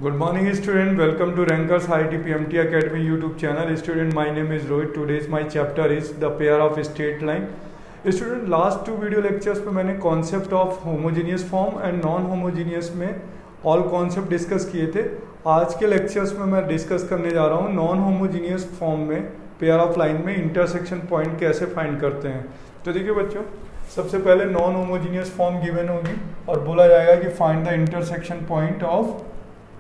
Good morning student, welcome to Rankers IIT PMT Academy YouTube channel. Student, my name is Rohit. Today's my chapter is the pair of straight line. Student, last two video lectures पे मैंने concept of homogeneous form and non homogeneous में all concept discuss किए थे. आज के lectures में मैं discuss करने जा रहा हूँ non homogeneous form में pair of line में intersection point कैसे find करते हैं. तो देखिए बच्चों, सबसे पहले नॉन होमोजीनियस फॉर्म गिवन होगी और बोला जाएगा कि find the intersection point of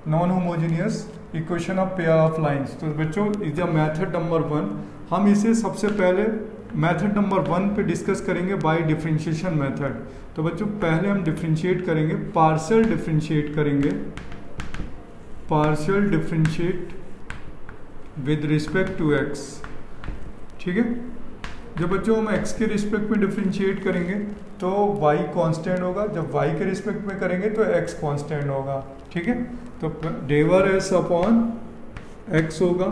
non homogeneous equation of pair of lines. तो बच्चों इज द मेथड नंबर 1. हम इसे सबसे पहले मेथड नंबर 1 पे डिस्कस करेंगे बाय डिफरेंशिएशन मेथड. तो बच्चों पहले हम डिफरेंशिएट करेंगे, पार्शियल डिफरेंशिएट करेंगे, partial differentiate with respect to x. ठीक है, जब बच्चों हम x के रिस्पेक्ट में डिफरेंशिएट करेंगे तो y कांस्टेंट होगा, जब y के रिस्पेक्ट में करेंगे तो x कांस्टेंट होगा. ठीक है, तो डेवर एस अपॉन x होगा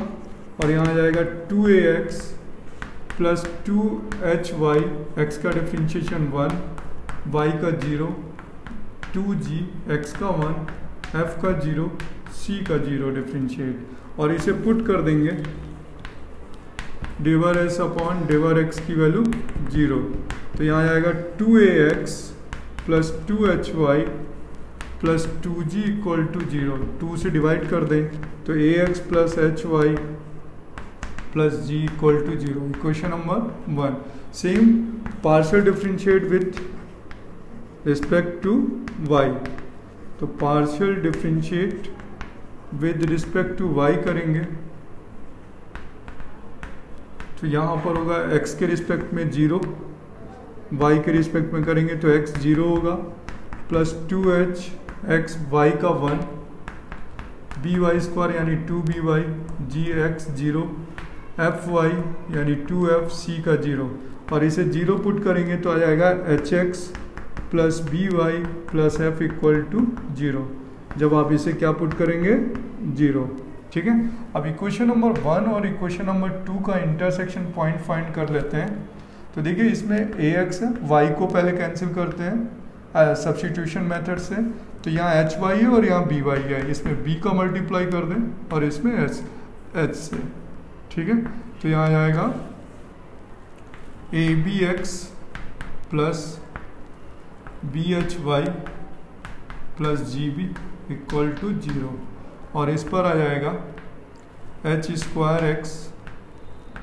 और यहाँ आ जाएगा 2ax प्लस 2hy, x का डिफरेंशिएशन 1, y का 0, 2g, x का 1, f का 0, c का 0 डिफरेंशिएट, और इसे पुट कर देंगे डेवर एस अपॉन डेवर एक्स की वैल्यू 0. तो यहाँ आएगा 2ax plus 2hy plus 2g equal to 0. 2 से डिवाइड कर दें तो ax plus hy plus g equal to 0. Equation number 1. Same partial differentiate with respect to y. तो partial differentiate with respect to y करेंगे तो यहाँ पर होगा x के रिस्पेक्ट में 0, y के रिस्पेक्ट में करेंगे तो x 0 होगा, प्लस 2h x y का 1, by स्क्वायर यानी 2by, gx 0, fy यानी 2f c का 0, और इसे 0 पुट करेंगे तो आ जाएगा hx plus by plus f equal to 0. जब आप इसे क्या पुट करेंगे 0. ठीक है, अब इक्वेशन नंबर 1 और इक्वेशन नंबर 2 का इंटरसेक्शन पॉइंट फाइंड कर लेते हैं. तो देखिए इसमें ax है, y को पहले कैंसिल करते हैं सब्स्टिट्यूशन मेथड से. तो यहाँ hy है और यहाँ by है, इसमें b का मल्टीप्लाई कर दें और इसमें h से. ठीक है, तो यहाँ आएगा abx plus bhy plus gb equal to 0, और इस पर आ जाएगा h square x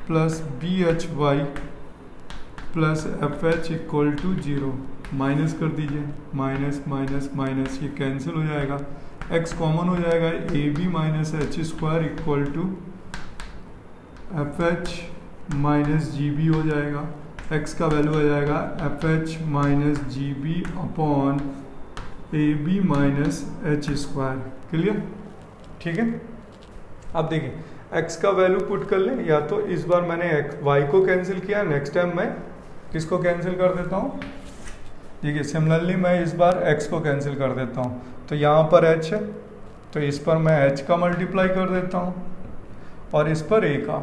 plus bhy plus fh equal to 0. Minus कर दीजिए, माइनस माइनस माइनस ये कैंसिल हो जाएगा, x कॉमन हो जाएगा, ab minus h square equal to fh minus gb हो जाएगा. x का वैल्यू आ जाएगा fh minus gb upon ab minus h square. Clear? ठीक है, अब देखिए x का वैल्यू पुट कर लें, या तो इस बार मैंने y को कैंसिल किया, नेक्स्ट टाइम मैं किसको कैंसिल कर देता हूँ. देखिए सिमिलरली मैं इस बार x को कैंसिल कर देता हूँ. तो यहाँ पर h है तो इस पर मैं h का मल्टीप्लाई कर देता हूँ और इस पर a का.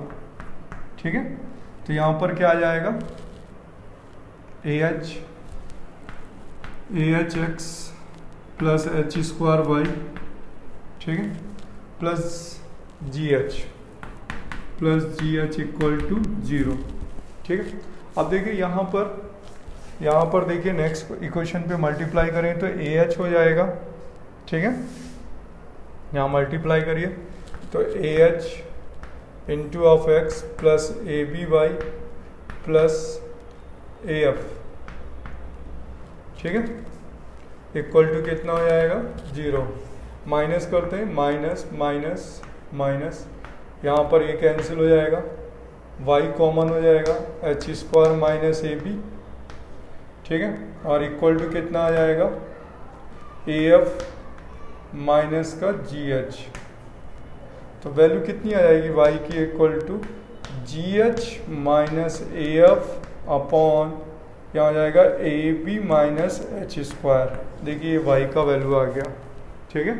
ठीक है, तो यहाँ पर क्या आ जाएगा ah x plus h square y. ठीक है, प्लस gh इक्वल टू 0. ठीक है, अब देखिए यहाँ पर देखिए नेक्स्ट इक्वेशन पे मल्टीप्लाई करें तो ah हो जाएगा. ठीक है, यहाँ मल्टीप्लाई करिए तो ah into of x plus aby plus af. ठीक है, इक्वल टू कितना हो जाएगा 0. माइनस करते हैं, माइनस माइनस माइनस, यहाँ पर ये कैंसिल हो जाएगा, y कॉमन हो जाएगा, h स्क्वायर माइनस ab. ठीक है, और इक्वल टू कितना आ जाएगा af माइनस का gh. तो वैल्यू कितनी आ जाएगी y की equal to gh minus af upon यहाँ आ जाएगा ab माइनस h स्क्वायर. देखिए y का वैल्यू आ गया. ठीक है,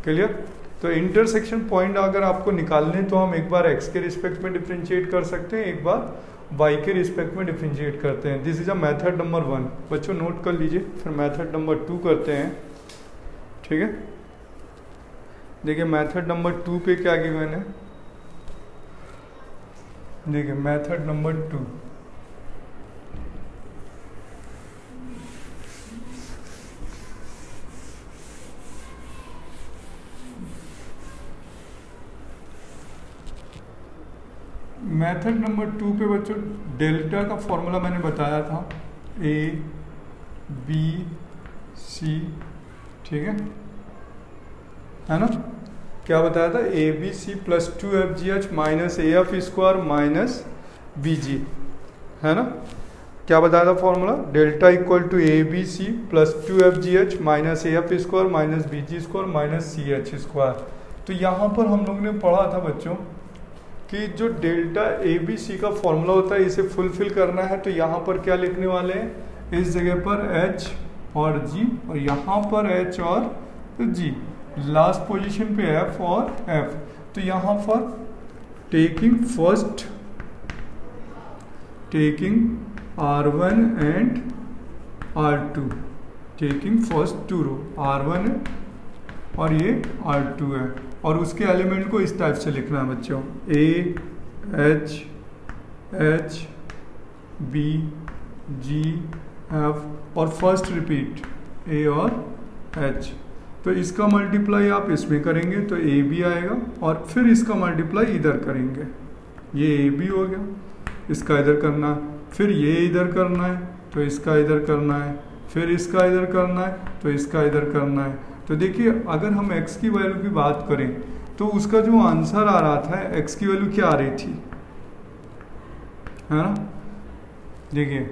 क्लियर? तो इंटरसेक्शन पॉइंट अगर आपको निकालने तो हम एक बार x के रिस्पेक्ट में डिफरेंशिएट कर सकते हैं, एक बार y के रिस्पेक्ट में डिफरेंशिएट करते हैं. This is a method number 1. बच्चों नोट कर लीजिए, फिर मेथड नंबर 2 करते हैं. ठीक है, देखिए मेथड नंबर 2 पे क्या गिवन है, देखिए मेथड नंबर 2, मेथड नंबर 2 पे बच्चों डेल्टा का फॉर्मूला मैंने बताया था ए बी सी, ठीक है ना, क्या बताया था, A B C plus 2FGH minus AF square minus BG, है ना। क्या बताया था formula, delta equal to A B C plus 2FGH minus AF square minus BG square minus CH square. तो यहाँ पर हम लोग ने पढ़ा था बच्चों कि जो डेल्टा ए बी सी का फॉर्मूला होता है इसे फुलफिल करना है, तो यहाँ पर क्या लिखने वाले हैं, इस जगह पर H और G और यहाँ पर H और G, लास्ट पोजीशन पे F और F। तो यहाँ पर taking R1 and R2, taking first 2 row R1 है और ये R2 है, और उसके एलिमेंट को इस टाइप से लिखना है बच्चों, A H H B G F और फर्स्ट रिपीट A और H। तो इसका मल्टीप्लाई आप इसमें करेंगे तो ए बी आएगा, और फिर इसका मल्टीप्लाई इधर करेंगे, ये ए बी हो गया, इसका इधर करना है, फिर ये इधर करना है तो इसका इधर करना है, फिर इसका इधर करना है तो इसका इधर करना है। तो देखिए अगर हम x की वैल्यू की बात करें तो उसका जो आंसर आ रहा था x की वैल्यू क्या आ रही थी, है ना, देखिए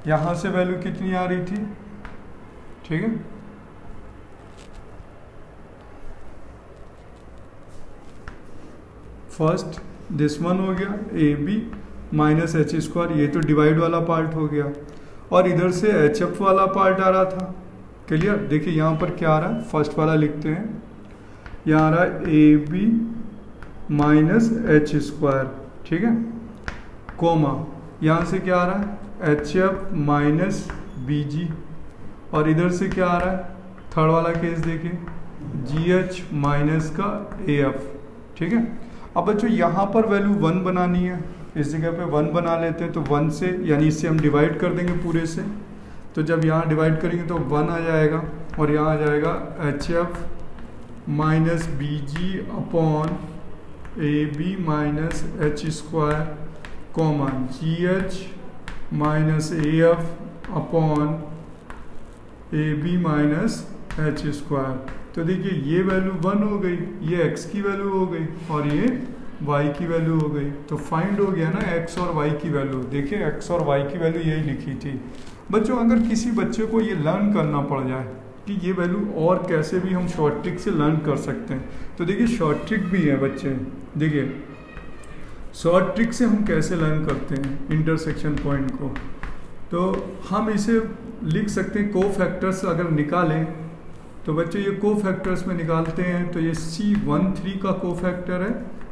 यहां से वैल्यू कितनी आ रही थी, ठीक है, फर्स्ट दिस वन हो गया A B minus H square, ये तो डिवाइड वाला पार्ट हो गया, और इधर से HF वाला पार्ट आ रहा था, क्लियर। देखिए यहाँ पर क्या आ रहा है, फर्स्ट वाला लिखते हैं, यहाँ आ रहा है A B minus H square, ठीक है, कोमा यहाँ से क्या आ रहा है HF माइनस BG, और इधर से क्या आ रहा है, थर्ड वाला केस देखिए GH माइनस का AF, ठीक है। अब बच्चों यहाँ पर वैल्यू 1 बनानी है, इस जगह पे 1 बना लेते हैं, तो 1 से यानी इससे हम डिवाइड कर देंगे पूरे से, तो जब यहाँ डिवाइड करेंगे तो 1 आ जाएगा, और यहाँ आ जाएगा HF minus BG upon AB minus H square comma GH minus AF upon AB minus H square. तो देखिए ये वैल्यू 1 हो गई, ये x की वैल्यू हो गई, और ये y की वैल्यू हो गई, तो फाइंड हो गया ना x और y की वैल्यू। देखिए x और y की वैल्यू यही लिखी थी बच्चों। अगर किसी बच्चे को ये लर्न करना पड़ जाए कि ये वैल्यू और कैसे भी हम शॉर्ट ट्रिक से लर्न कर सकते हैं, तो देखिए शॉर्ट ट्रिक भी है बच्चे, देखिए शॉर्ट ट्रिक से हम कैसे लर्न करते हैं इंटरसेक्शन पॉइंट को, तो हम इसे लिख सकते हैं, को फैक्टर्स अगर निकालें तो बच्चे ये को फैक्टर्स में निकालते हैं, तो ये C13 का को फैक्टर है,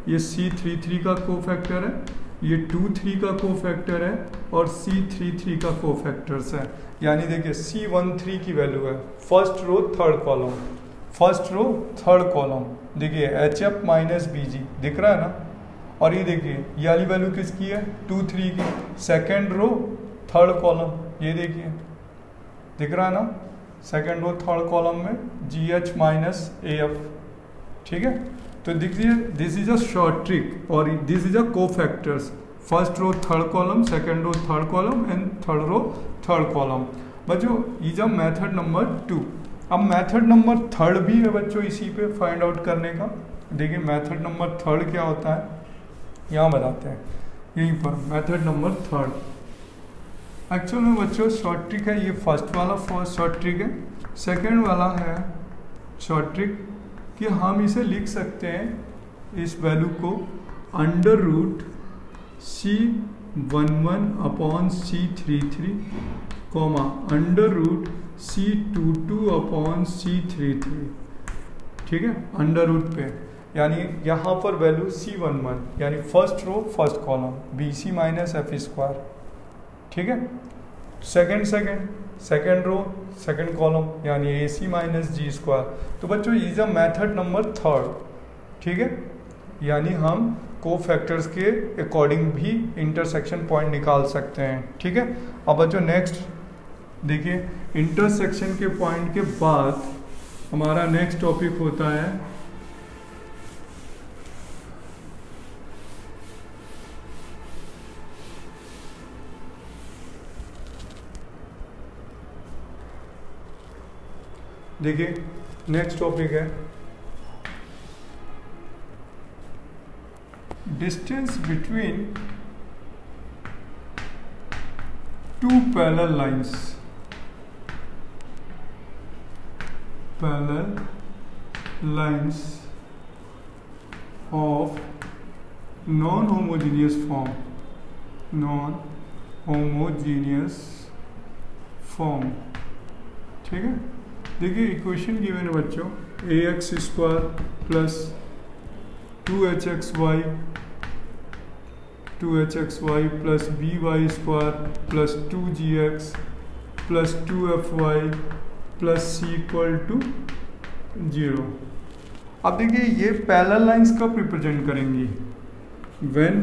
ये C33 का को फैक्टर है, ये 23 का को फैक्टर है, और C33 का को फैक्टर्स है। यानी देखिए C13 की वैल्यू है first row third column, first row third column, देखिए HF माइनस BG दिख रहा है ना, और ये देखिए ये वाली वैल्यू किसकी है 23 की, सेकेंड रो थर्ड कॉलम, ये देखिए दिख रहा है ना, सेकेंड रो थर्ड कॉलम में GH माइनस AF, ठीक है। तो देखिए this is a short trick और this is a cofactors, first row third column, second row third column and third row third column. बच्चों इज अ मेथड नंबर 2। अब method number 3 भी है बच्चों इसी पे फाइंड आउट करने का। देखिए मेथड नंबर 3 क्या होता है यहाँ बताते हैं, यहीं पर मेथड नंबर 3 एक्चुअल में बच्चों शॉर्ट ट्रिक है, ये फर्स्ट वाला फर्स्ट शॉर्ट ट्रिक है। सेकेंड वाला है शॉर्ट ट्रिक कि हम इसे लिख सकते हैं इस वैल्यू को under root C11 upon C33 comma under root C22 upon C33, ठीक है, अंडर रूट पे, यानी यहाँ पर वैल्यू C11 यानी first row first column BC minus F square, ठीक है। Second second row second column यानी A C minus G square. तो बच्चों is a method number third, ठीक है, यानी हम को फैक्टर्स के अकॉर्डिंग भी इंटरसेक्शन पॉइंट निकाल सकते हैं, ठीक है। अब बच्चों नेक्स्ट देखिए, इंटरसेक्शन के पॉइंट के बाद हमारा नेक्स्ट टॉपिक होता है देखिए नेक्स्ट टॉपिक है distance between two parallel lines, parallel lines of non homogeneous form, non homogeneous form, ठीक है। देखिए इक्वेशन गिवन है बच्चों, a x square plus 2hxy plus by square plus 2gx plus 2fy plus c equal to 0। अब देखिए ये parallel lines कब represent करेंगी, when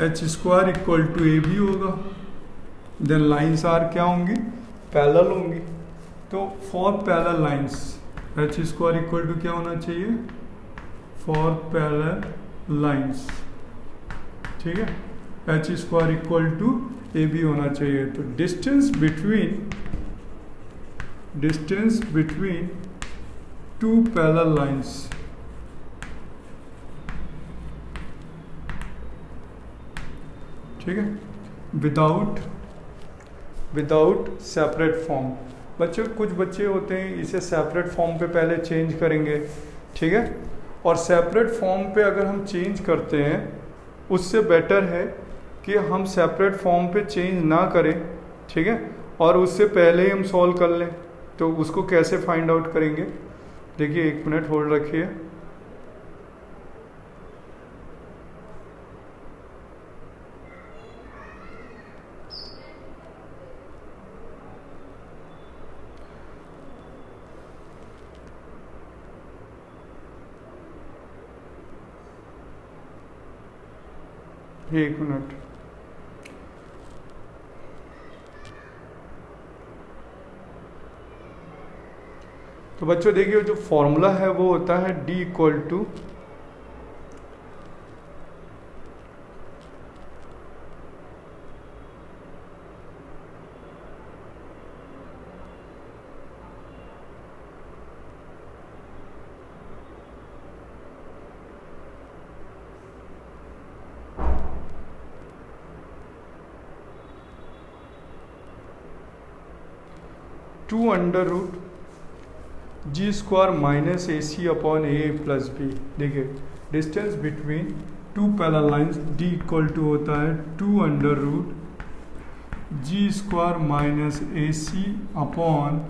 h square equal to A b होगा, देन लाइंस आर क्या होंगी, पैरेलल होंगी। तो for parallel lines H square equal to क्या होना चाहिए, फॉर पैरेलल लाइंस, ठीक है, H square equal to A B होना चाहिए। तो distance between two parallel lines, ठीक है, विदाउट सेपरेट फॉर्म। बच्चों कुछ बच्चे होते हैं इसे सेपरेट फॉर्म पे पहले चेंज करेंगे, ठीक है, और सेपरेट फॉर्म पे अगर हम चेंज करते हैं उससे बेटर है कि हम सेपरेट फॉर्म पे चेंज ना करें, ठीक है, और उससे पहले ही हम सॉल्व कर लें। तो उसको कैसे फाइंड आउट करेंगे, देखिए 1 मिनट होल्ड रखिए। एक मिनट, तो बच्चों देखिए जो फॉर्मूला है वो होता है D equal to two under root g square minus a c upon a plus b. देखिए distance between two parallel lines d equal to होता है 2 under root g square minus a c upon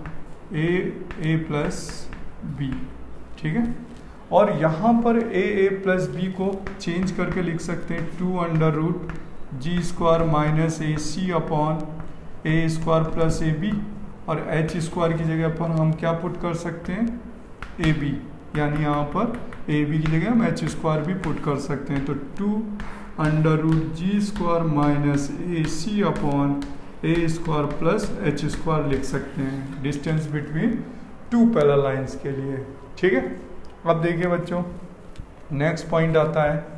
a plus b, ठीक है। और यहाँ पर a plus b को change करके लिख सकते हैं 2 under root g square minus a c upon a square plus a b, और एच स्क्वायर की जगह पर हम क्या पुट कर सकते हैं, ए बी, यानी यहाँ पर ए बी की जगह हम एच स्क्वायर भी पुट कर सकते हैं। तो 2 under root g square minus a c upon a square plus H square लिख सकते हैं distance between two parallel lines के लिए, ठीक है। अब देखिए बच्चों नेक्स्ट पॉइंट आता है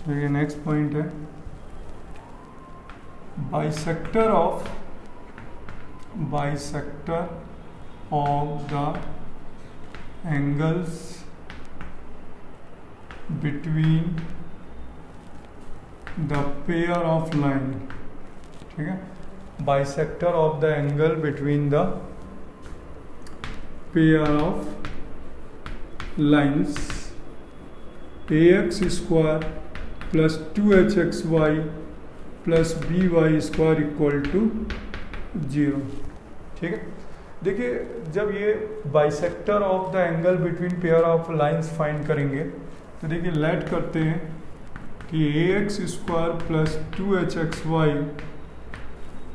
देखिए नेक्स्ट पॉइंट है bisector of the angles between the pair of line, ठीक है, bisector of the angle between the pair of lines ax square plus 2hxy plus by square equal to 0, ठीक है। देखिए जब ये bisector of the angle between pair of lines find करेंगे तो देखिए लेट करते हैं कि ax square plus 2hxy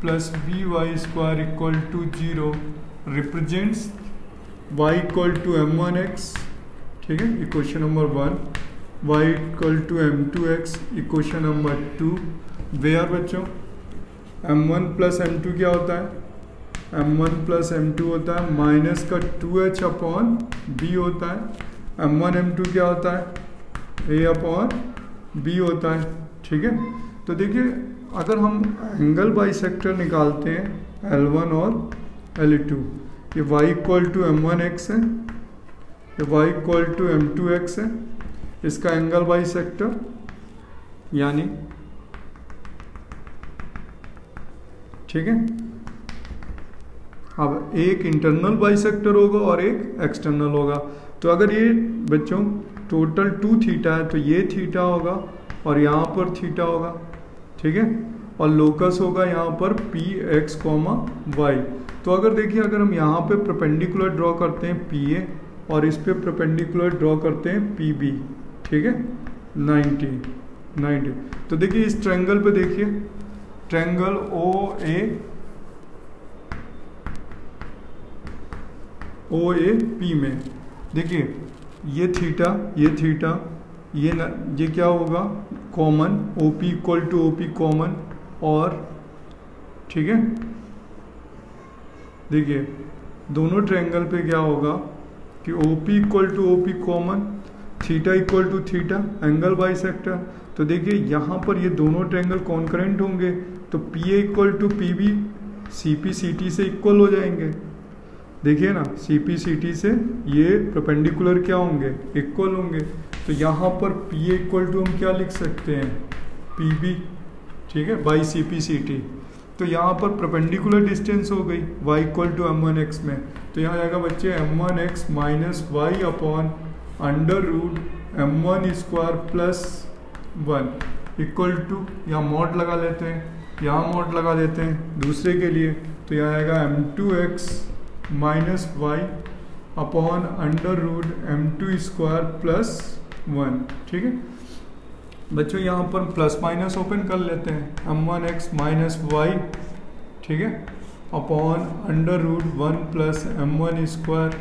plus by square equal to 0 represents y equal to m1x, ठीक है, equation number 1, y equal to m2x, equation number 2, where बच्चों m1 plus m2 क्या होता है, m1 प्लस m2 होता है माइनस का 2h अपॉन b होता है, m1 m2 क्या होता है a अपॉन b होता है, ठीक है। तो देखिए अगर हम एंगल बाइसेक्टर निकालते हैं L1 और L2, ये y इक्वल टू m1x है, ये y इक्वल टू m2x है, इसका एंगल बाइसेक्टर यानी, ठीक है। अब एक इंटरनल बाइसेक्टर होगा और एक एक्सटर्नल होगा। तो अगर ये बच्चों टोटल 2 थीटा है तो ये थीटा होगा और यहाँ पर थीटा होगा, ठीक है, और लोकस होगा यहाँ पर पी एक्स कॉमा वाई। तो अगर देखिए अगर हम यहाँ पे परपेंडिकुलर ड्रॉ करते हैं पी ए और इस पे परपेंडिकुलर ड्रॉ करते हैं पी बी, ठीक है, 90। तो देखिए इस ट्रायंगल पे देखिए ट्रायंगल ओ ए पी में देखिए ये थीटा ये क्या होगा common, O P equal to O P common, और ठीक है देखिए दोनों ट्रायंगल पे क्या होगा कि O P equal to O P common, theta equal to theta, angle bisector. तो देखिए यहाँ पर ये दोनों ट्रायंगल कॉन्करेंट होंगे तो P A equal to P B C P C T से इक्वल हो जाएंगे। देखिए ना सी पी सी टी से ये परपेंडिकुलर क्या होंगे, इक्वल होंगे। तो यहाँ पर पी ए इक्वल टू हम क्या लिख सकते हैं पी बी, ठीक है, by C P C T. तो यहाँ पर परपेंडिकुलर डिस्टेंस हो गई y इक्वल टू m1x में, तो यहाँ आएगा बच्चे m1x minus y upon under root m1 square plus 1 equal to, यहाँ मॉड लगा लेते हैं, यहाँ मॉड लगा देते हैं दूसरे के लिए, तो यहाँ आएगा m2x minus y upon under root m2 square plus 1, ठीक है बच्चों। यहाँ पर प्लस माइनस ओपन कर लेते हैं, m1x माइनस वाई, ठीक है, upon under root 1 plus m1 square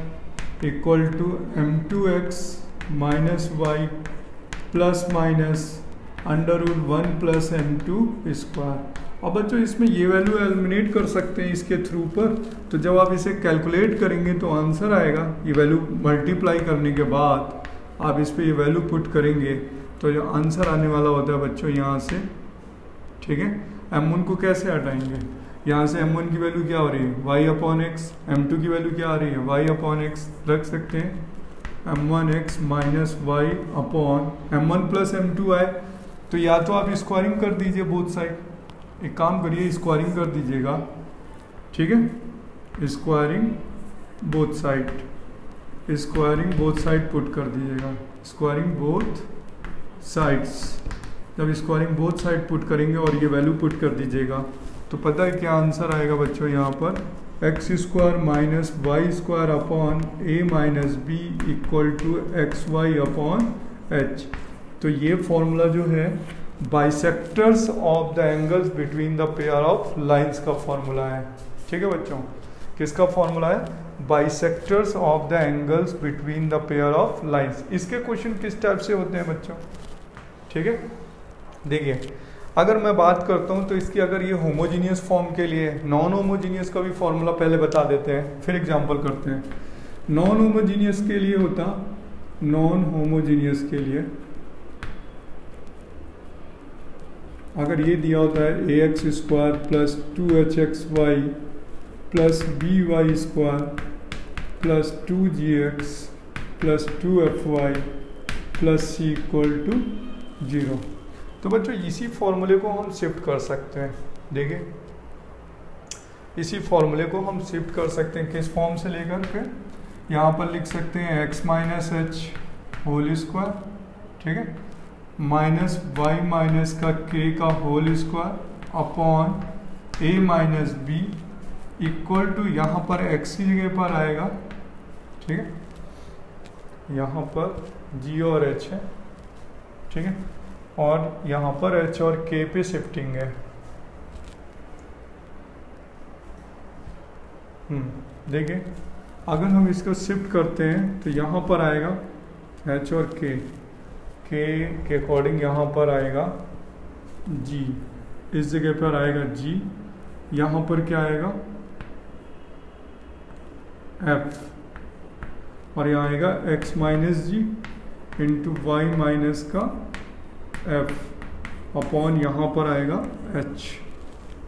equal to m2x minus y plus minus under root 1 plus m2 square. और बच्चों इसमें ये वैल्यू एलिमिनेट कर सकते हैं इसके थ्रू पर, तो जब आप इसे कैलकुलेट करेंगे तो आंसर आएगा, ये वैल्यू मल्टीप्लाई करने के बाद आप इस पर ये वैल्यू पुट करेंगे तो जो आंसर आने वाला होता है बच्चों यहाँ से, ठीक है। m1 को कैसे हटाएंगे, यहाँ से m1 की वैल्यू क्या हो रही है y अपॉन x, m2 की वैल्यू क्या आ रही है y अपॉन x, रख सकते हैं m1x minus y upon m1 plus m2 आए तो या तो आप स्क्वायरिंग कर दीजिए बोथ साइड, एक काम करिए स्क्वायरिंग कर दीजिएगा, ठीक है, स्क्वायरिंग बोथ साइड पुट कर दीजिएगा, स्क्वायरिंग बोथ साइड्स। जब स्क्वायरिंग बोथ साइड पुट करेंगे और ये वैल्यू पुट कर दीजिएगा तो पता है क्या आंसर आएगा बच्चों, यहाँ पर x square minus y square upon a minus b equal to x y upon h. तो ये फॉर्मूला जो है bisectors of the angles between the pair of lines का फॉर्मूला है, ठीक है बच्चों। किसका फॉर्मूला है, bisectors of the angles between the pair of lines. इसके क्वेश्चन किस टाइप से होते हैं बच्चों, ठीक है। देखिए अगर मैं बात करता हूं तो इसकी अगर ये होमोजीनियस फॉर्म के लिए, नॉन होमोजीनियस का भी फॉर्मूला पहले बता देते हैं फिर एग्जांपल करते हैं। नॉन होमोजीनियस के लिए होता, नॉन होमोजीनियस के लिए अगर ये दिया होता है a x square plus 2hxy plus b y square plus 2gx plus 2fy plus c equal to 0। तो बच्चों इसी फॉर्मूले को हम शिफ्ट कर सकते हैं, देखिए इसी फॉर्मूले को हम शिफ्ट कर सकते हैं किस फॉर्म से लेकर के, यहाँ पर लिख सकते हैं x minus h whole square, ठीक है, माइनस वाई माइनस का k का whole square upon a minus b equal to यहाँ पर x की जगह पर आएगा, ठीक है, यहाँ पर g और h है, ठीक है, और यहाँ पर h और k पे शिफ्टिंग है। देखिए अगर हम इसको शिफ्ट करते हैं तो यहाँ पर आएगा h और k के अकॉर्डिंग यहाँ पर आएगा g, इस जगह पर आएगा g, यहाँ पर क्या आएगा f, और यहाँ आएगा x minus g into y minus का f अपॉन यहाँ पर आएगा h।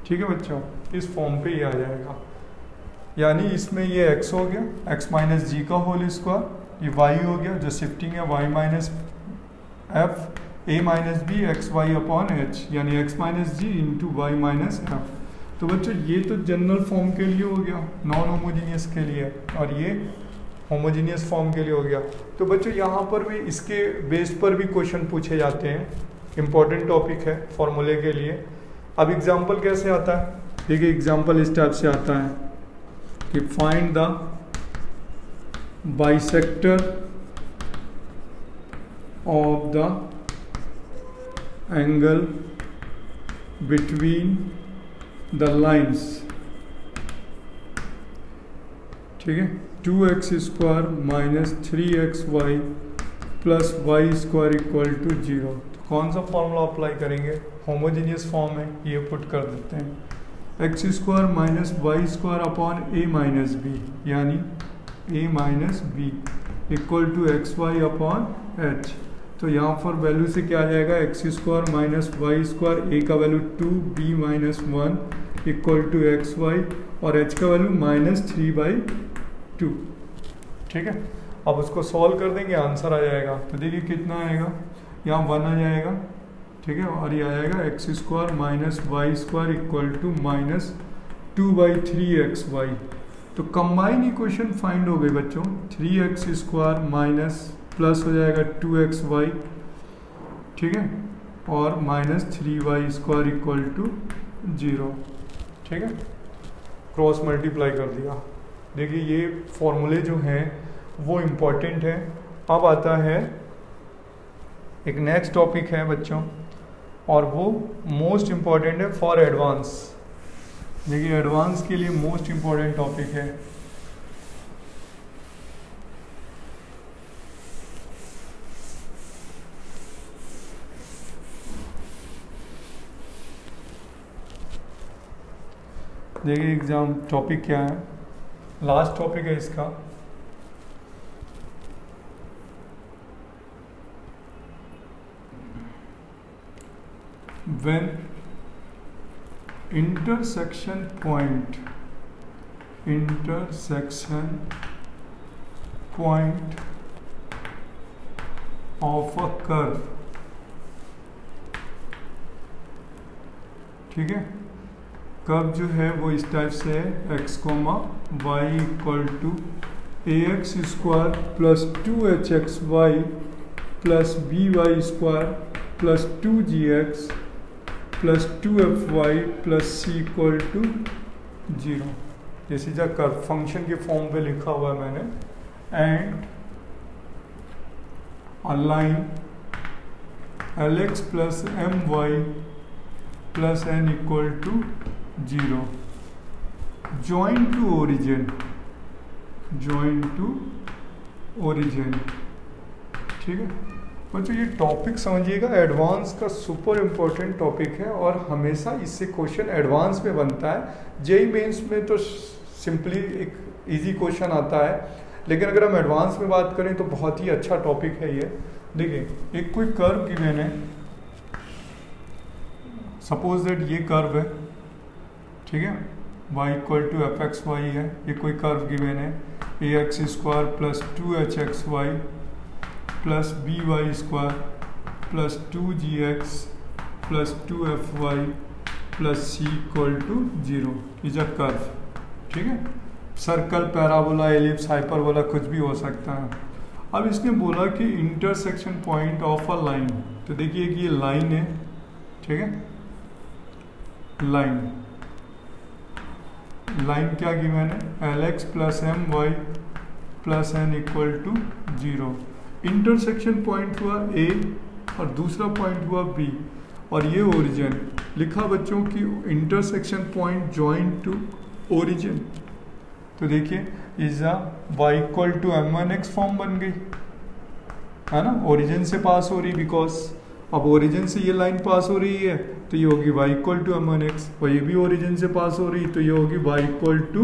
ठीक है बच्चों, इस फॉर्म पे ये आ जाएगा, यानी इसमें ये x हो गया, x माइनस जी का होल स्क्वायर, ये y हो गया जो शिफ्टिंग है y minus f a minus b x y upon h, यानी x minus g into y minus f. तो बच्चों ये तो जनरल फॉर्म के लिए हो गया, नॉन होमोजीनियस के लिए, और ये होमोजीनियस फॉर्म के लिए हो गया। तो बच्चों यहाँ पर भी इसके बेस पर भी क्वेश्चन पूछे जाते हैं, इम्पोर्टेंट टॉपिक है फॉर्मूले के लिए। अब एग्जाम्पल कैसे आता है, देखिए एग्जाम्पल इस टाइप से आता है कि find the bisector of the angle between the lines, ठीक है, 2x square minus 3xy plus y square equal to 0। तो कौन सा फॉर्मूला अप्लाई करेंगे, होमोजीनियस फॉर्म है, ये पुट कर देते हैं, x square minus y square upon a minus b, यानी a minus b equal to x y upon h। तो यहाँ पर वैल्यू से क्या आ जाएगा, x square minus y square, a का value 2, b minus 1 equal to x y, और h का वैल्यू माइनस 3/2। ठीक है, अब उसको सॉल्व कर देंगे, आंसर आ जाएगा। तो देखिए कितना आएगा, यहाँ 1 आ जाएगा, ठीक है, और ये आ जाएगा x square minus y square equal to minus 2/3xy। तो कंबाइन इक्वेशन फाइंड हो गई बच्चों, 3x स्क्वायर माइनस प्लस हो जाएगा 2xy, ठीक है, और minus 3y square equal to 0। ठीक है, क्रॉस मल्टीप्लाई कर दिया। देखिए ये फॉर्मूले जो हैं वो इम्पॉर्टेंट है। अब आता है एक नेक्स्ट टॉपिक है बच्चों, और वो मोस्ट इम्पॉर्टेंट है फॉर एडवांस। देखिए एडवांस के लिए मोस्ट इम्पॉर्टेंट टॉपिक है। देखिए एग्जाम टॉपिक क्या है, लास्ट टॉपिक है इसका, when intersection point of a curve, ठीक है, कर्व जो है वो इस टाइप से है, x, y equal to ax square plus 2hxy plus by square plus 2gx plus 2fy plus c equal to 0। ये सीधा कर्व फंक्शन के फॉर्म पे लिखा हुआ है मैंने, and a line lx plus my plus n equal to 0 join to origin. ठीक है बच्चों, ये टॉपिक समझिएगा, एडवांस का सुपर इम्पोर्टेंट टॉपिक है, और हमेशा इससे क्वेश्चन एडवांस में बनता है। जेईई मेंस में तो सिंपली एक इजी क्वेश्चन आता है, लेकिन अगर हम एडवांस में बात करें तो बहुत ही अच्छा टॉपिक है ये। देखिए एक कोई कर्व गिवन है, सपोज दैट ये कर्व है, ठीक है, y इक्वल टू fxy है, ये कोई कर्व गिवन है, ax square plus 2hxy plus by square plus 2gx plus 2fy plus c equal to 0 is a curve. ठीक है, सर्कल, पैराबोला, एलिप्स, हाइपरबोला कुछ भी हो सकता है। अब इसने बोला कि intersection point of a line, तो देखिए कि ये लाइन है, ठीक है, लाइन लाइन क्या गिवन है, Lx plus m y plus n equal to 0। Intersection point हुआ A और दूसरा पॉइंट हुआ B और ये ओरिजिन लिखा बच्चों की intersection point joint to origin. तो देखिए is y equal to m1x form बन गई है ना, ओरिजिन से पास हो रही, बिकॉज अब ओरिजिन से ये लाइन पास हो रही है तो ये होगी y इक्वल टू m1x, और ये भी ओरिजिन से पास हो रही तो ये होगी y इक्वल टू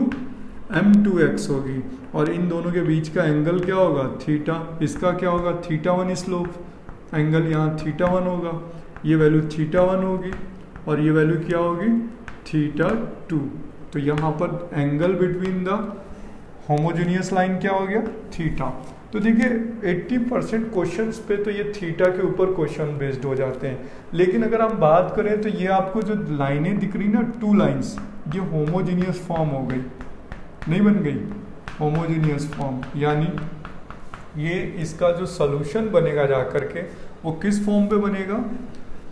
m2x होगी। और इन दोनों के बीच का एंगल क्या होगा, थीटा। इसका क्या होगा, θ1 स्लोप, एंगल यहाँ θ1 होगा, ये वैल्यू θ1 होगी और ये वैल्यू क्या होगी, θ2। तो यहाँ पर angle between the homogeneous line क्या हो गया, थीटा। तो देखिए 80% क्वेश्चंस पे तो ये थीटा के ऊपर क्वेश्चन बेस्ड हो जाते हैं, लेकिन अगर हम बात करें तो ये आपको जो लाइनें दिख रही ना, 2 लाइंस, ये होमोजेनियस फॉर्म हो गई, नहीं बन गई होमोजेनियस फॉर्म, यानी ये इसका जो सोल्यूशन बनेगा जा करके वो किस फॉर्म पे बनेगा,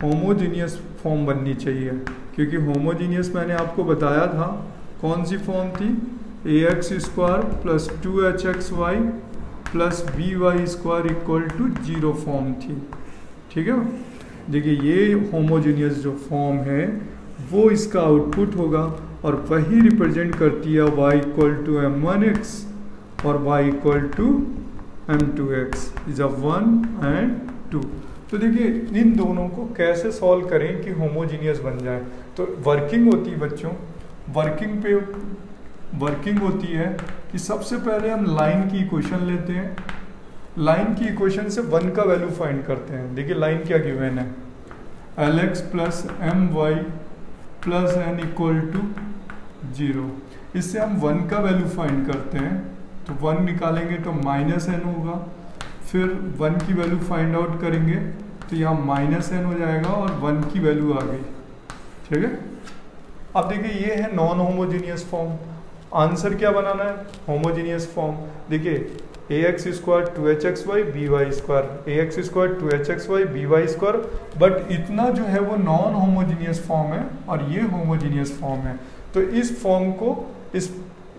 होमोजेनियस फॉर्म बननी चाहिए। क्योंकि होमोजेनियस मैंने आपको बताया था कौन सी फॉर्म थी, ax square plus 2hxy plus by square equal to 0 form थी। ठीक है, देखिए ये होमोजेनियस जो फॉर्म है वो इसका आउटपुट होगा और वही रिप्रेजेंट करती है y इक्वल टू m1x और y equal to m2x is a 1 and 2। तो देखिए इन दोनों को कैसे सॉल्व करें कि होमोजीनियस बन जाए। तो वर्किंग होती है बच्चों, वर्किंग होती है कि सबसे पहले हम लाइन की इक्वेशन लेते हैं, लाइन की इक्वेशन से 1 का वैल्यू फाइंड करते हैं। देखिए लाइन क्या गिवन है, Lx plus m y plus n equal to 0। इससे हम 1 का वैल्यू फाइंड करते हैं, तो 1 निकालेंगे तो माइनस एन होगा, फिर 1 की वैल्यू फाइंड आउट करेंगे तो यहाँ माइनस एन हो जाएगा और 1 की वैल्यू आ गई। ठीक है, अब देखिए ये है नॉन होमोजीनियस फॉर्म, आंसर क्या बनाना है, होमोजीनियस फॉर्म। देखिए ax square 2hxy by square, ax square 2hxy by square, but इतना जो है वो नॉन होमोजीनियस फॉर्म है और ये होमोजीनियस फॉर्म है। तो इस फॉर्म को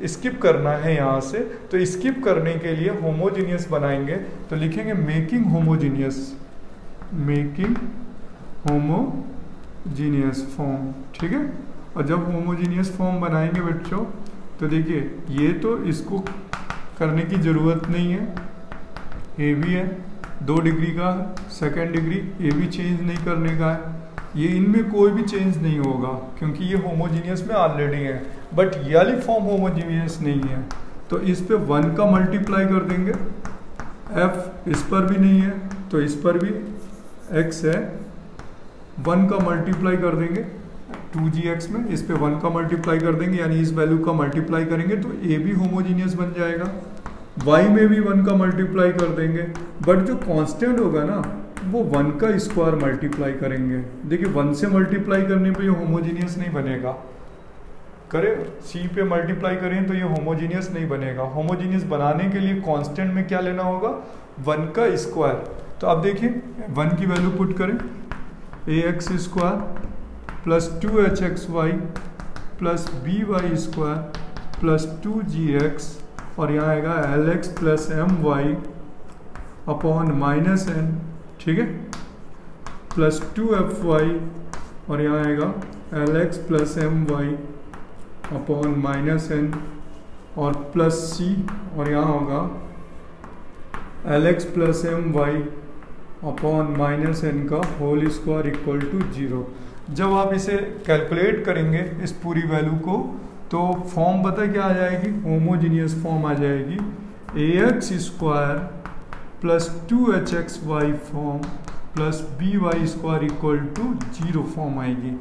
स्किप करना है यहाँ से, तो स्किप करने के लिए होमोजीनियस बनाएंगे तो लिखेंगे making homogeneous, making homogeneous form. ठीक है, और जब होमोजीनियस फॉर्म बनाएंगे बच्चों तो देखिए ये तो इसको करने की ज़रूरत नहीं है, ए भी है 2 डिग्री का, सेकेंड डिग्री, ये भी चेंज नहीं करने का है, ये इनमें कोई भी चेंज नहीं होगा क्योंकि ये होमोजीनियस में ऑलरेडी है। बट ये वाली फॉर्म होमोजीनियस नहीं है तो इस पे 1 का मल्टीप्लाई कर देंगे, f इस पर भी नहीं है तो इस पर भी x है, 1 का मल्टीप्लाई कर देंगे 2gx में, इस पे 1 का मल्टीप्लाई कर देंगे यानी इस वैल्यू का मल्टीप्लाई करेंगे तो a भी होमोजीनियस बन जाएगा, y में भी 1 का मल्टीप्लाई कर देंगे, बट जो कांस्टेंट होगा ना वो 1 का स्क्वायर मल्टीप्लाई करेंगे। देखिए 1 से मल्टीप्लाई करने पे ये होमोजीनियस नहीं बनेगा, करें c पे मल्टीप्लाई करें तो ये होमोजीनियस नहीं बनेगा। होमोजीनियस बनाने के लिए कांस्टेंट में क्या लेना होगा, 1 का स्क्वायर। तो अब देखिए 1 की वैल्यू पुट करें, ax square plus 2hxy plus by square plus 2gx और यहाँ आएगा Lx plus my upon minus n। ठीक है, प्लस 2fy और यहाँ आएगा Lx plus my upon minus n और प्लस c और यहाँ होगा Lx plus my upon minus n का होल स्क्वायर इक्वल टू 0। जब आप इसे कैलकुलेट करेंगे इस पूरी वैल्यू को तो फॉर्म पता क्या आ जाएगी, होमोजीनियस फॉर्म आ जाएगी, ax square plus 2hxy form plus by square equal to 0 form आएगी।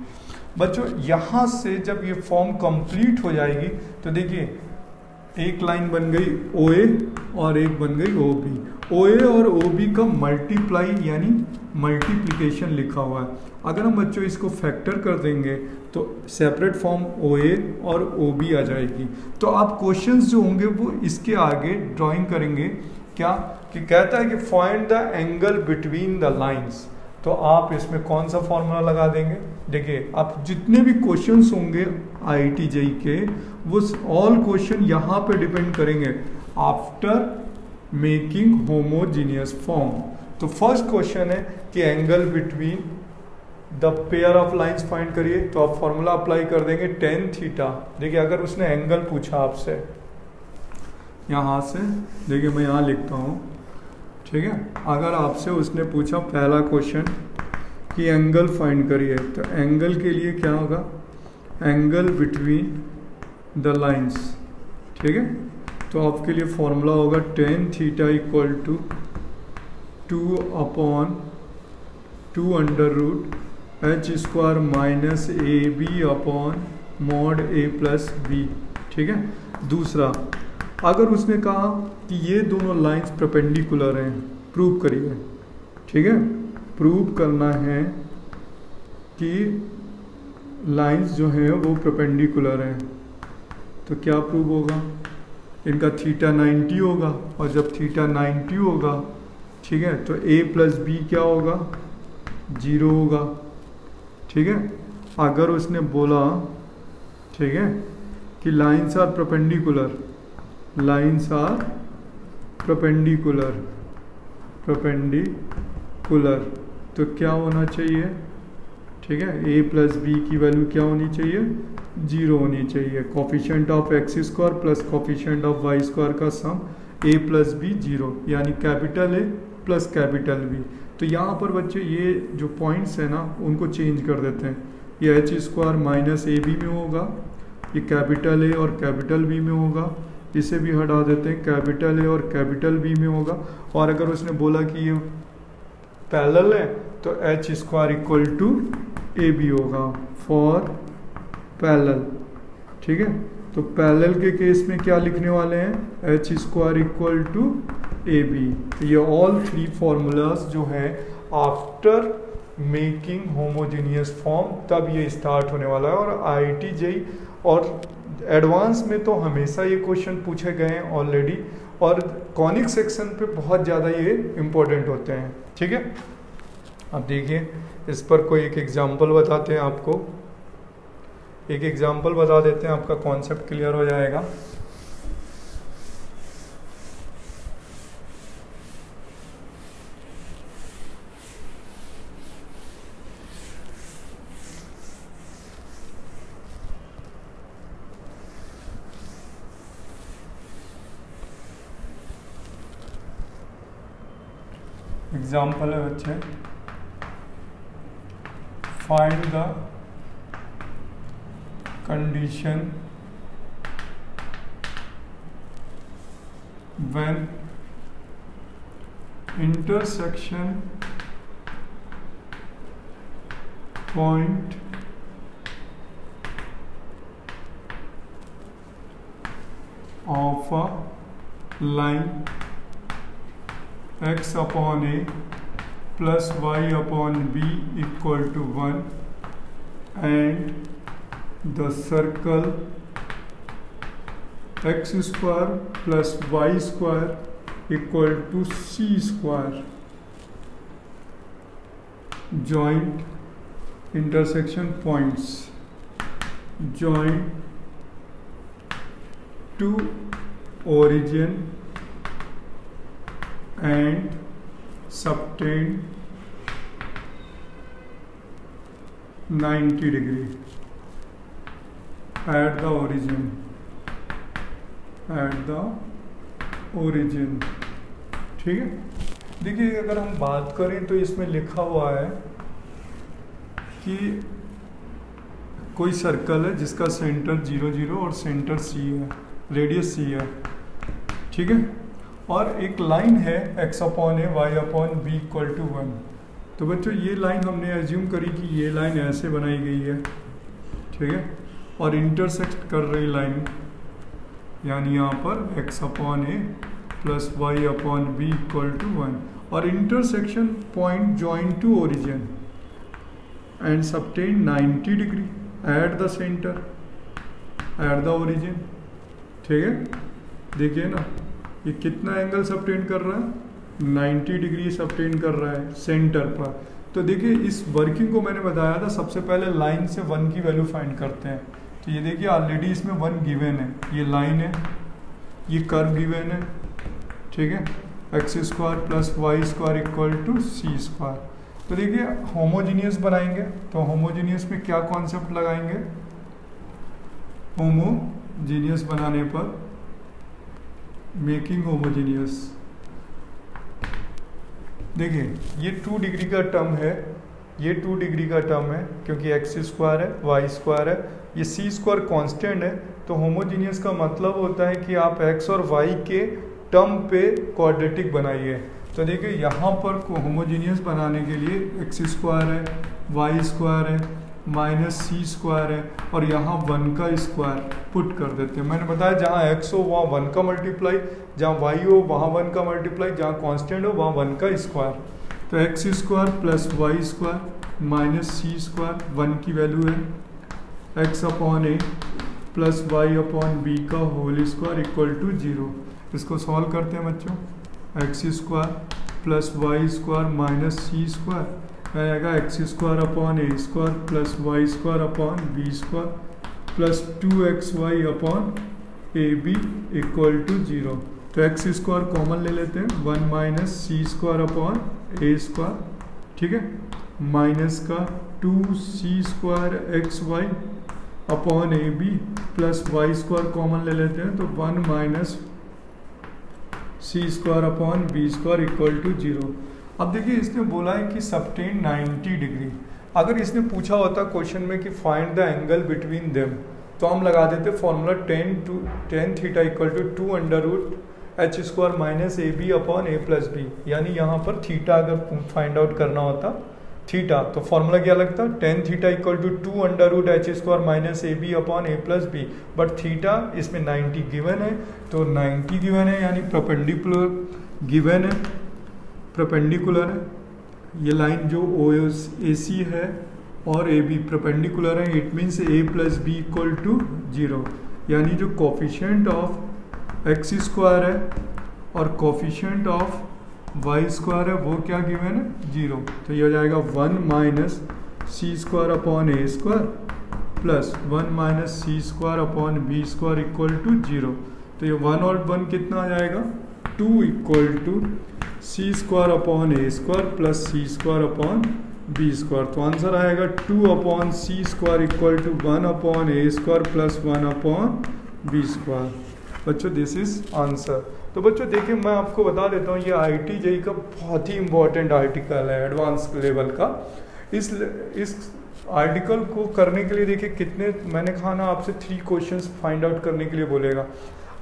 बच्चों यहाँ से जब ये फॉर्म कंप्लीट हो जाएगी तो देखिए एक लाइन बन गई OA और एक बन गई OB, OA और OB का मल्टीप्लाई यानी मल्टीप्लिकेशन लिखा हुआ है। अगर हम बच्चों इसको फैक्टर कर देंगे तो सेपरेट फॉर्म OA और OB आ जाएगी। तो आप क्वेश्चंस जो होंगे वो इसके आगे ड्राइंग करेंगे क्या कि कहता है कि find the angle between the lines. तो आप इसमें कौन सा फॉर्मूला लगा देंगे? देखिए आप जितने भी क्वेश्चंस होंगे IIT JEE के, वो ऑल क्वेश्चन यहाँ पे डिपेंड करेंगे आफ्टर मेकिंग होमोजीनियस फॉर्म। तो फर्स्ट क्वेश्चन है कि angle between the pair of lines find करिए, तो आप फॉर्मूला अप्लाई कर देंगे tan थीटा। देखिए अगर उसने एंगल पूछा आपसे यहाँ से, देखिए मैं यहाँ लिखता हूँ, ठीक है, अगर आपसे उसने पूछा पहला क्वेश्चन कि एंगल फाइंड करिए, तो एंगल के लिए क्या होगा? एंगल बिटवीन द लाइंस, ठीक है। तो आपके लिए फॉर्मूला होगा tan theta equal to 2/2 under root h square minus AB upon mod A plus B, ठीक है। दूसरा, अगर उसने कहा कि ये दोनों लाइंस परपेंडिकुलर हैं, प्रूव करिए, ठीक है। प्रूव करना है कि लाइंस जो हैं वो परपेंडिकुलर हैं, तो क्या प्रूव होगा? इनका थीटा 90 होगा, और जब थीटा 90 होगा, ठीक है, तो A प्लस B क्या होगा? 0 होगा, ठीक है। अगर उसने बोला, ठीक है, कि lines are perpendicular, lines are perpendicular, तो क्या होना चाहिए? ठीक है, A प्लस बी की वैल्यू क्या होनी चाहिए? 0 होनी चाहिए। Coefficient of x square plus coefficient of y square का सम A प्लस बी 0, यानी capital A plus capital B। तो यहाँ पर बच्चे ये जो पॉइंट्स हैं ना, उनको चेंज कर देते हैं। ये h स्क्वायर माइनस AB में होगा, ये कैपिटल A और कैपिटल B में होगा, इसे भी हटा देते हैं, कैपिटल A और कैपिटल B में होगा। और अगर उसने बोला कि ये पैरेलल है, तो h square equal to AB होगा फॉर पैरेलल, ठीक है। तो पैरेलल के केस में क्या लिखने वाले हैं? h square equal to AB। तो ये ऑल 3 फॉर्मूलाज जो है आफ्टर मेकिंग होमोजेनियस फॉर्म, तब ये स्टार्ट होने वाला है। और IIT JEE और एडवांस में तो हमेशा ये क्वेश्चन पूछे गए हैं ऑलरेडी, और कॉनिक सेक्शन पे बहुत ज़्यादा ये इम्पोर्टेंट होते हैं, ठीक है। अब देखिए इस पर कोई एक एग्जांपल बताते हैं आपको, एक एग्जांपल बता देते हैं, आपका कॉन्सेप्ट क्लियर हो जाएगा। एग्जाम्पल है बच्चे, find the condition when intersection point of a line x upon a plus y upon b equal to 1 and the circle x square plus y square equal to c square joint intersection points joint to origin and subtend 90 degree at the origin, ठीक है। देखिए अगर हम बात करें तो इसमें लिखा हुआ है कि कोई सर्कल है जिसका सेंटर 0 0 और सेंटर C है, रेडियस C है, ठीक है। और एक लाइन है x upon a y upon b equal to 1। तो बच्चों ये लाइन हमने एज्यूम करी कि ये लाइन ऐसे बनाई गई है, ठीक है, और इंटरसेक्ट कर रही लाइन, यानी यहाँ पर x upon a plus y upon b equal to 1, और intersection point joint to origin and subtend 90 degree at the centre at the origin, ठीक है। देखिए ना ये कितना एंगल सबटेन कर रहा है? 90 डिग्री सबटेन कर रहा है सेंटर पर। तो देखिए इस वर्किंग को मैंने बताया था, सबसे पहले लाइन से 1 की वैल्यू फाइंड करते हैं। तो ये देखिए ऑलरेडी इसमें 1 गिवन है, ये लाइन है, ये कर्व गिवन है, ठीक है, x² + y² equal to c²। तो देखिए होमोजीनियस बनाएंगे, तो होमोजीनियस में क्या कॉन्सेप्ट लगाएंगे, होमोजीनियस बनाने पर मेकिंग होमोजीनियस, देखिए ये 2 डिग्री का टर्म है, ये 2 डिग्री का टर्म है क्योंकि x² है, y² है, ये c² कांस्टेंट है। तो होमोजीनियस का मतलब होता है कि आप x और y के टर्म पे क्वाड्रेटिक बनाइए। तो देखिए यहाँ पर होमोजीनियस बनाने के लिए x² है, y² है, -c² है और यहाँ 1 का स्क्वायर पुट कर देते हैं। मैंने बताया जहाँ x हो वहाँ 1 का मल्टीप्लाई, जहाँ y हो वहाँ 1 का मल्टीप्लाई, जहाँ कांस्टेंट हो वहाँ 1 का स्क्वायर। तो x² + y² -c², 1 की वैल्यू है, x/a + y/b का होल स्क्वायर इक्वल टू 0। इसको सॉल्व करते हैं बच्चों, x² + y² -c² आएगा x² / a² + y² / b² + 2xy/ab equal to 0। तो x² कॉमन ले लेते हैं, 1 - c² a², ठीक है, माइनस का 2c² xy upon ab + y² common ले लेते हैं, तो 1 - c² / b² इक्वल टू 0। अब देखिए इसने बोला है कि सबटेन 90 डिग्री। अगर इसने पूछा होता क्वेश्चन में कि find the angle between them, तो हम लगा देते formula tan theta equal to 2√h² - ab/a + b, यानी यहाँ पर थीटा अगर फाइंड आउट करना होता थीटा, तो फॉर्मूला क्या लगता, tan theta equal to 2√h² - ab/a + b, but theta इसमें 90 गिवन है, तो 90 गिवन है यानी परपेंडिकुलर गिवन है, परपेंडिकुलर है, ये लाइन जो AC है और AB परपेंडिकुलर है, it means a + b equal to 0, यानी जो कोफिशिएंट ऑफ x² है और कोफिशिएंट ऑफ y² है वो क्या गिवन है, 0। तो ये हो जाएगा 1 - c² / a² plus 1 - c² / b² equal to 0। तो ये 1 और 1 कितना आ जाएगा, 2 equal to c² / a² plus c² / b²। तो आंसर आएगा 2/c² equal to 1/a² plus 1/b²। बच्चों दिस इज आंसर। तो बच्चों देखिए मैं आपको बता देता हूँ, ये IIT JEE का बहुत ही इंपॉर्टेंट आर्टिकल है एडवांस लेवल का। इस आर्टिकल को करने के लिए देखिए कितने, मैंने कहा ना आपसे 3 क्वेश्चंस फाइंड आउट करने के लिए बोलेगा।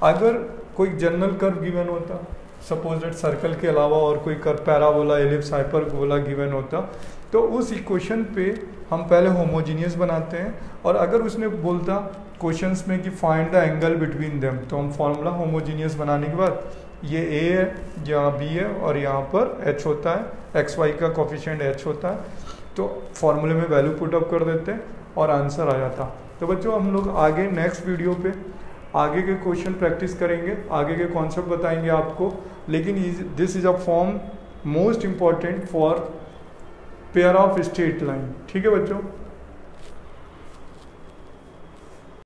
अगर कोई जनरल कर्व गिवन होता, सपोज दैट सर्कल के अलावा और कोई curve, parabola, ellipse, hyperbola given होता, तो उस इक्वेशन पे हम पहले होमोजीनियस बनाते हैं, और अगर उसने बोलता क्वेश्चंस में कि find the angle between them, तो हम फॉर्मूला होमोजीनियस बनाने के बाद ये a है, यहाँ b है और यहाँ पर h होता है, xy का कोफिशिएंट h होता है, तो फॉर्मूले में वैल्यू पुट अप कर देते हैं और आंसर आ जाता। तो बच्चों हम लोग आगे नेक्स्ट वीडियो पे आगे के क्वेश्चन प्रैक्टिस करेंगे, आगे के कॉन्सेप्ट बताएंगे आपको, लेकिन this is a form most important for pair of straight line. ठीक है बच्चों।